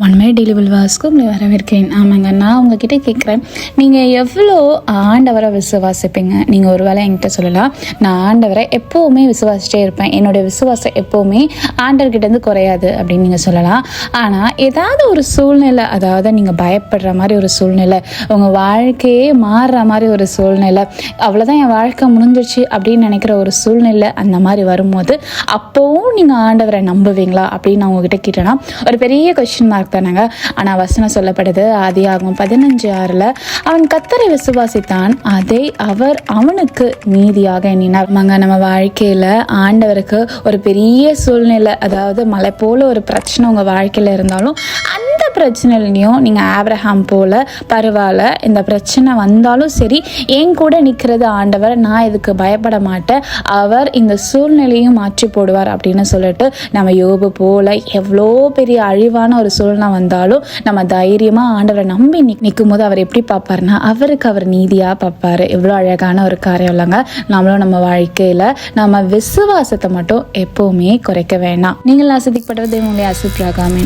ஒன்மே delivery வாஸ்க்கு உங்களை வரவேற்கிறேன். ஆமாங்க, நான் உங்ககிட்ட கேட்குறேன், நீங்கள் எவ்வளோ ஆண்டவரை விசுவாசிப்பீங்க? நீங்கள் ஒரு வேளை என்கிட்ட சொல்லலாம், நான் ஆண்டவரை எப்போவுமே விசுவாசிட்டே இருப்பேன், என்னுடைய விசுவாசம் எப்போவுமே ஆண்டவர்கிட்டேருந்து குறையாது அப்படின்னு நீங்கள் சொல்லலாம். ஆனால் ஏதாவது ஒரு சூழ்நிலை, அதாவது நீங்கள் பயப்படுற மாதிரி ஒரு சூழ்நிலை, உங்கள் வாழ்க்கையே மாறுற மாதிரி ஒரு சூழ்நிலை, அவ்வளோதான் என் வாழ்க்கை முடிஞ்சிடுச்சு அப்படின்னு நினைக்கிற ஒரு சூழ்நிலை, அந்த மாதிரி வரும்போது அப்போவும் நீங்கள் ஆண்டவரை நம்புவீங்களா அப்படின்னு நான் உங்ககிட்ட கேட்டேன்னா ஒரு பெரிய கொஸ்டின் மார்க் தானாங்க. ஆனால் வசனம் சொல்லப்படுது, ஆதியாகமம் 15:6, அவன் கர்த்தரை விசுவாசித்தான், அதை அவர் அவனுக்கு நீதியாக எண்ணினார். நம்ம வாழ்க்கையில் ஆண்டவருக்கு ஒரு பெரிய சூழ்நிலை, அதாவது மலை போல ஒரு பிரச்சனை உங்கள் வாழ்க்கையில் இருந்தாலும் அந்த பிரச்சனையிலையும் நீங்கள் ஆபிரகாம் போல பரவாயில்ல, இந்த பிரச்சனை வந்தாலும் சரி என் கூட நிற்கிறது ஆண்டவர், நான் இதுக்கு பயப்பட மாட்டேன், அவர் இந்த சூழ்நிலையும் மாற்றி போடுவார் அப்படின்னு சொல்லிட்டு நம்ம யோபு போல எவ்வளோ பெரிய அழிவான ஒரு சூழ்நிலை வந்தாலும் நம்ம தைரியமாக ஆண்டவரை நம்பி நிற்கும் போது அவர் எப்படி பார்ப்பாருன்னா அவருக்கு அவர் நீதியாக பார்ப்பாரு. எவ்வளோ அழகான ஒரு காரியம் இல்லைங்க. நம்மளும் நம்ம வாழ்க்கையில் நம்ம விசுவாசத்தை மட்டும் எப்போவுமே குறைக்க வேண்டாம். நீங்கள் ஆசிரியப்படுறது உங்களை ஆசிரியராகாமே.